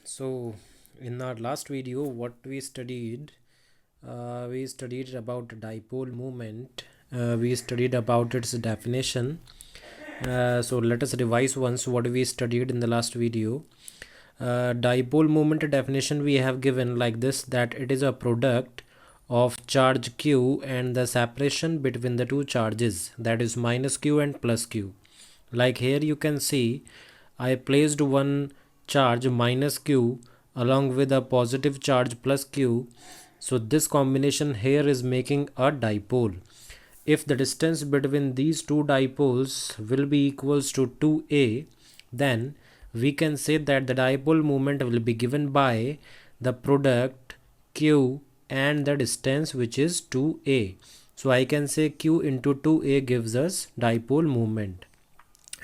So, in our last video, what we studied about dipole moment. We studied about its definition. So, let us revise once what we studied in the last video. Dipole moment definition we have given like this, that it is a product of charge q and the separation between the two charges, that is minus q and plus q. Like here you can see I placed one charge minus q along with a positive charge plus q. So this combination here is making a dipole. If the distance between these two dipoles will be equals to 2a, then we can say that the dipole moment will be given by the product q and the distance, which is 2a. So I can say q into 2a gives us dipole moment.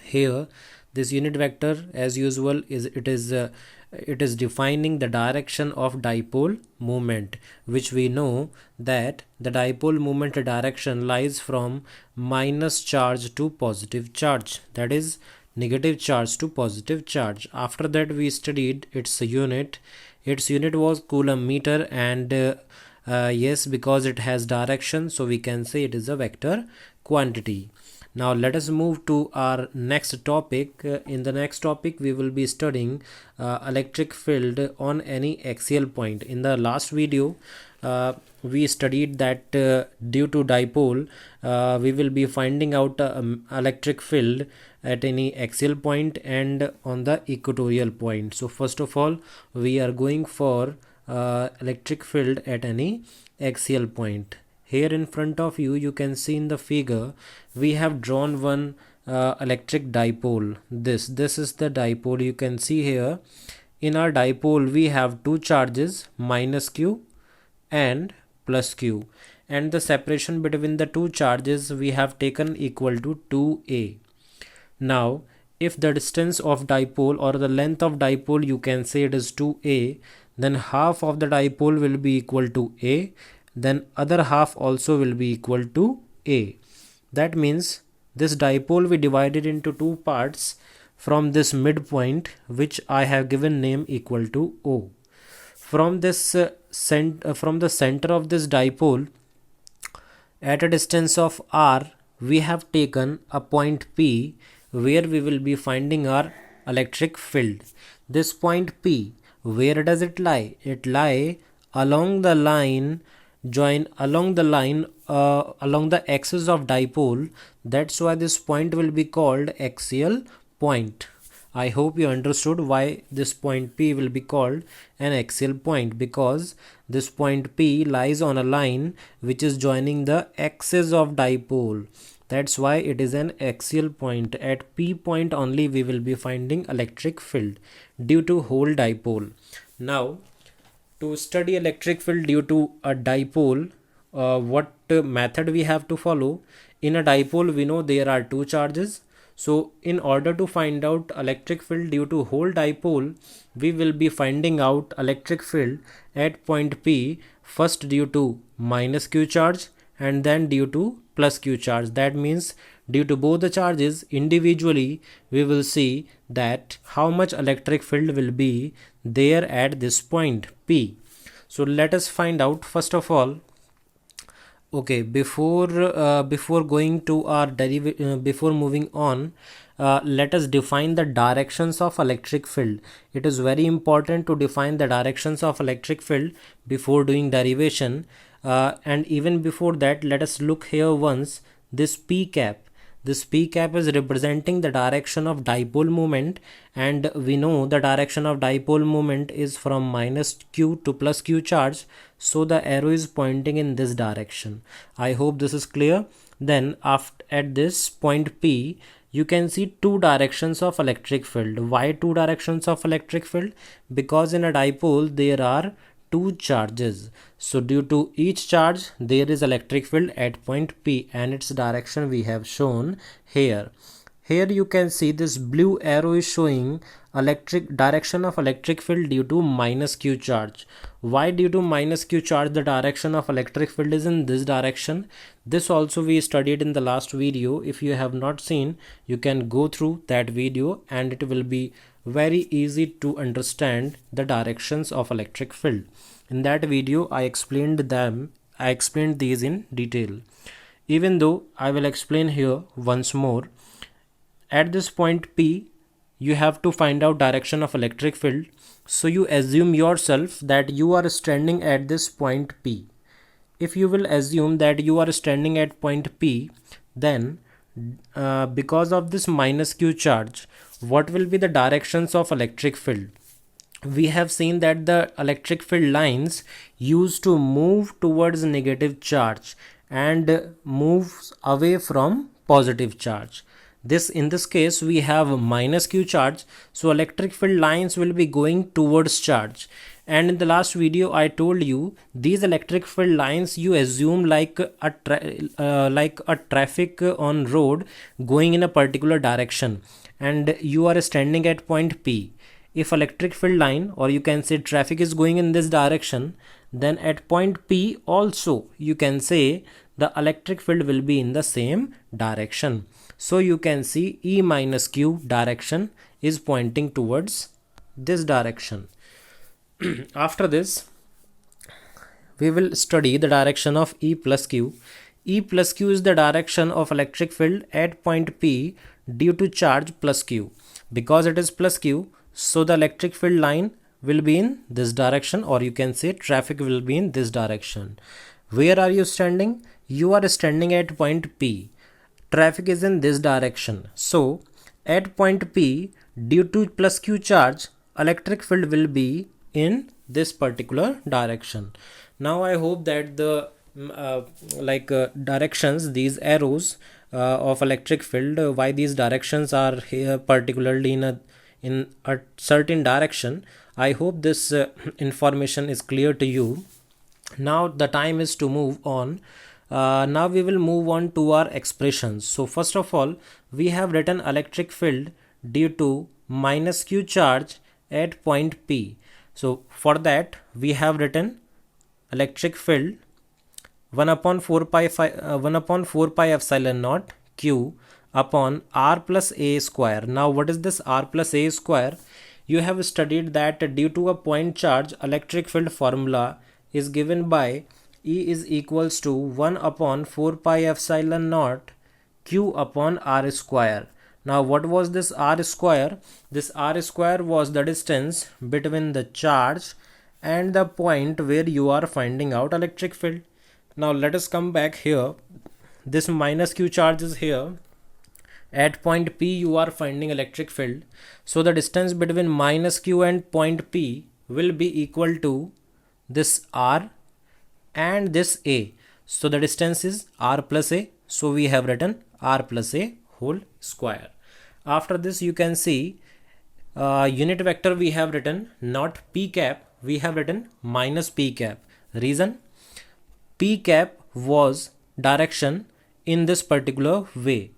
Here this unit vector, as usual, it is defining the direction of dipole moment, which we know that the dipole moment direction lies from minus charge to positive charge, that is negative charge to positive charge. After that we studied its unit was coulomb meter, and yes, because it has direction, so we can say it is a vector quantity. Now let us move to our next topic. In the next topic we will be studying electric field on any axial point. In the last video we studied that due to dipole we will be finding out electric field at any axial point and on the equatorial point. So first of all we are going for electric field at any axial point. Here in front of you can see in the figure we have drawn one electric dipole. This is the dipole. You can see here in our dipole we have two charges, minus q and plus q, and the separation between the two charges we have taken equal to 2a. Now if the distance of dipole or the length of dipole, you can say it is 2a, then half of the dipole will be equal to a, then other half also will be equal to a. That means this dipole we divided into two parts from this midpoint, which I have given name equal to O. From this from the center of this dipole at a distance of r, we have taken a point P where we will be finding our electric field. This point P, where does it lie? It lie along the line along the axis of dipole. That's why this point will be called axial point. I hope you understood why this point P will be called an axial point, because this point P lies on a line which is joining the axis of dipole. That's why it is an axial point. At P point only we will be finding electric field due to whole dipole. Now to study electric field due to a dipole, what method we have to follow? In a dipole we know there are two charges. So in order to find out electric field due to whole dipole, we will be finding out electric field at point P first due to minus q charge and then due to plus q charge. That means due to both the charges individually, we will see that how much electric field will be there at this point P. So let us find out first of all. Okay, before going to our before moving on, let us define the directions of electric field. It is very important to define the directions of electric field before doing derivation, and even before that, let us look here once. This p cap. This p cap is representing the direction of dipole moment, and we know the direction of dipole moment is from minus q to plus q charge, so the arrow is pointing in this direction. I hope this is clear. Then at this point P, you can see two directions of electric field. Why two directions of electric field? Because in a dipole there are two charges. So due to each charge there is electric field at point P, and its direction we have shown here. Here you can see this blue arrow is showing electric direction of electric field due to minus q charge. Why due to minus q charge the direction of electric field is in this direction? This also we studied in the last video. If you have not seen, you can go through that video and it will be very easy to understand the directions of electric field. In that video I explained these in detail. Even though I will explain here once more. At this point P, you have to find out direction of electric field. So you assume yourself that you are standing at this point P. If you will assume that you are standing at point P, then because of this minus q charge, what will be the directions of electric field? We have seen that the electric field lines used to move towards negative charge and moves away from positive charge. In this case we have minus q charge, so electric field lines will be going towards charge. And in the last video I told you these electric field lines you assume like a traffic on road going in a particular direction, and you are standing at point P. If electric field line, or you can say traffic, is going in this direction, then at point P also you can say the electric field will be in the same direction. So you can see E minus Q direction is pointing towards this direction. After this we will study the direction of E plus Q. E plus Q is the direction of electric field at point P due to charge plus Q. Because it is plus Q, so the electric field line will be in this direction, or you can say traffic will be in this direction. Where are you standing? You are standing at point P. Traffic is in this direction. So at point P, due to plus Q charge, electric field will be in this particular direction. Now I hope that the directions, these arrows of electric field, why these directions are here particularly in a certain direction. I hope this information is clear to you. Now the time is to move on. Now we will move on to our expressions. So first of all, we have written electric field due to minus q charge at point P. So for that we have written electric field 1 upon 4 pi epsilon naught q upon r plus a square. Now what is this r plus a square? You have studied that due to a point charge, electric field formula is given by E is equals to 1 upon 4 pi epsilon naught q upon r square. Now what was this r square? This r square was the distance between the charge and the point where you are finding out electric field. Now let us come back here. This minus q charge is here. At point P you are finding electric field. So the distance between minus q and point P will be equal to this r and this a. So the distance is r plus a. So we have written r plus a whole square. After this you can see unit vector we have written not p cap, we have written minus p cap. Reason? P cap was direction in this particular way.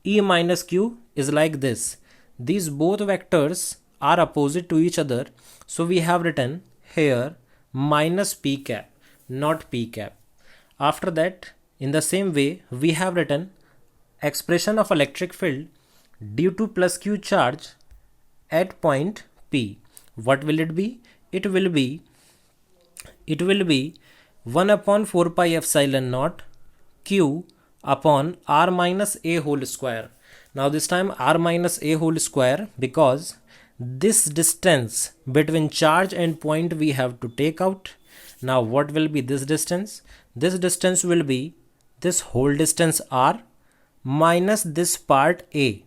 E minus q is like this. These both vectors are opposite to each other. So we have written here minus p cap, not p cap. After that, in the same way, we have written expression of electric field due to plus q charge at point P. What will it be? It will be 1 upon 4 pi epsilon naught q upon r minus a whole square. Now this time r minus a whole square, because this distance between charge and point we have to take out. Now what will be this distance? This distance will be this whole distance r minus this part a.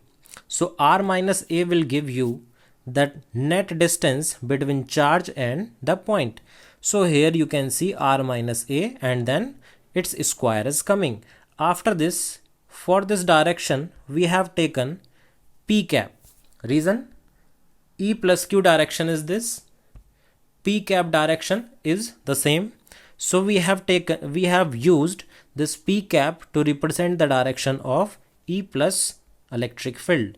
So r minus a will give you the net distance between charge and the point. So here you can see r minus a and then its square is coming. After this, for this direction we have taken p cap. Reason? E plus q direction is this, p cap direction is the same. So we have used this p cap to represent the direction of E plus electric field.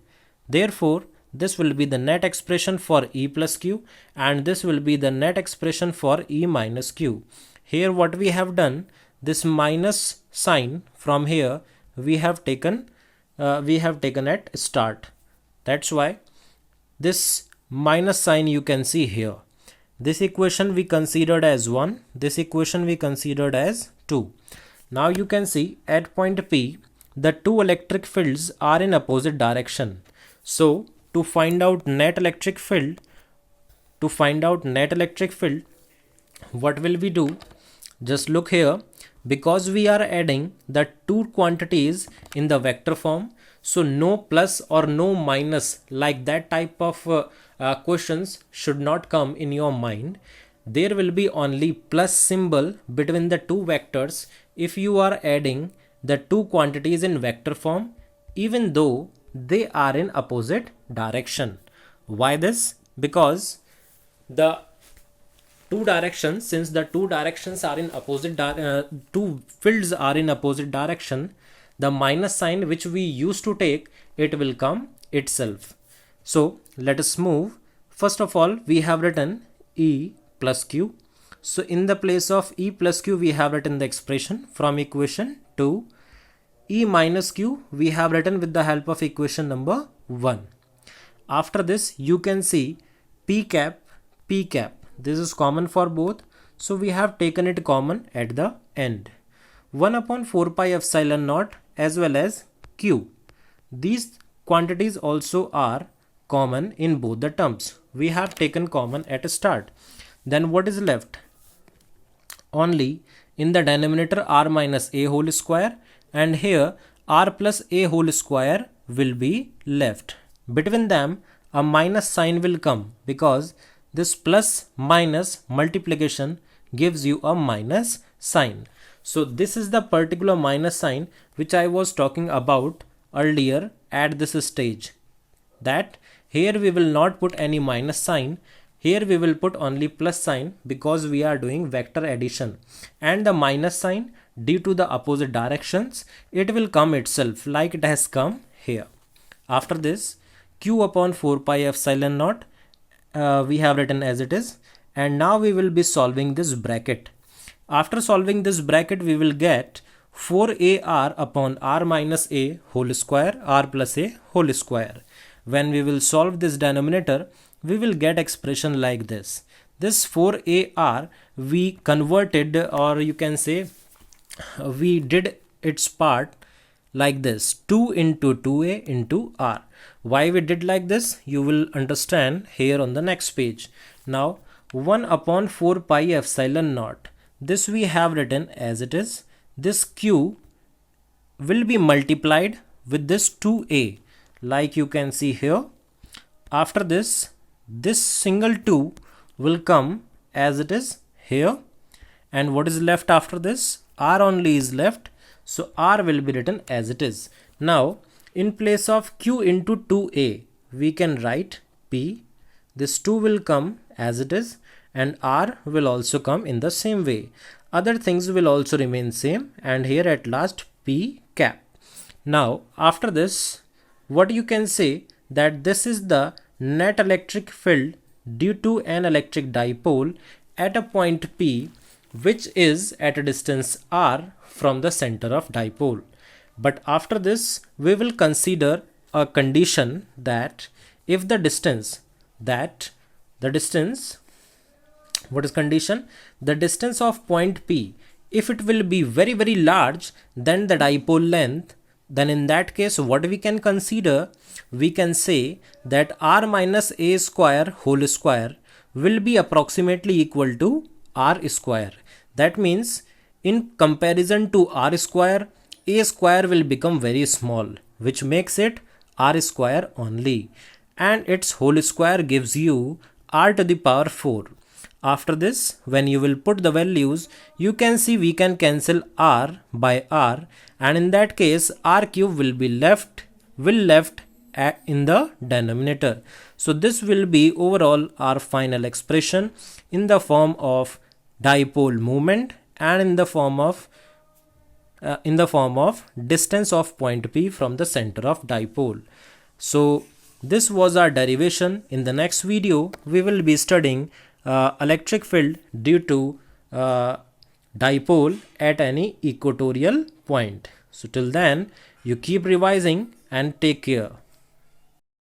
Therefore this will be the net expression for E plus q, and this will be the net expression for E minus q. Here what we have done, this minus sign from here we have taken at start. That's why this minus sign you can see here. This equation we considered as 1, this equation we considered as 2. Now you can see at point P, the two electric fields are in opposite direction. So to find out net electric field, what will we do? Just look here, because we are adding the two quantities in the vector form, so no plus or no minus like that type of questions should not come in your mind. There will be only plus symbol between the two vectors if you are adding the two quantities in vector form, even though they are in opposite direction. Why this? Because the two directions, since the two directions are in opposite two fields are in opposite direction, the minus sign which we used to take, it will come itself. So let us move. First of all, we have written E plus Q. So in the place of E plus Q, we have written the expression from equation 2. E minus Q we have written with the help of equation number 1. After this, you can see P cap, P cap. This is common for both, so we have taken it common at the end. 1 upon 4 pi epsilon naught as well as Q. These quantities also are common in both the terms. We have taken common at a start. Then what is left? Only in the denominator r minus a whole square, and here r plus a whole square will be left. Between them a minus sign will come, because this plus minus multiplication gives you a minus sign. So this is the particular minus sign which I was talking about earlier at this stage, that here we will not put any minus sign, here we will put only plus sign, because we are doing vector addition, and the minus sign, due to the opposite directions, it will come itself like it has come here. After this, Q upon 4 pi epsilon naught we have written as it is, and now we will be solving this bracket. After solving this bracket, we will get 4ar upon r minus a whole square, r plus a whole square. When we will solve this denominator, we will get expression like this. This 4ar we converted, or you can say we did its part like this, 2 into 2a into r. Why we did like this, you will understand here on the next page. Now 1 upon 4 pi epsilon naught, this we have written as it is. This q will be multiplied with this 2a, like you can see here. After this, this single 2 will come as it is here, and what is left after this? R only is left, so R will be written as it is. Now in place of Q into 2a, we can write P. This 2 will come as it is, and R will also come in the same way. Other things will also remain same, and here at last P cap. Now after this, what you can say, that this is the net electric field due to an electric dipole at a point P, which is at a distance r from the center of dipole. But after this, we will consider a condition that if the distance, what is condition? The distance of point P, if it will be very very large than the dipole length, then in that case what we can consider, we can say that r minus a square whole square will be approximately equal to r square. That means in comparison to r square, a square will become very small, which makes it r square only, and its whole square gives you r to the power 4. After this, when you will put the values, you can see we can cancel r by r, and in that case r cube will be left in the denominator. So this will be overall our final expression in the form of dipole moment and in the form of distance of point P from the center of dipole. So this was our derivation. In the next video, we will be studying electric field due to dipole at any equatorial point. So till then, you keep revising and take care.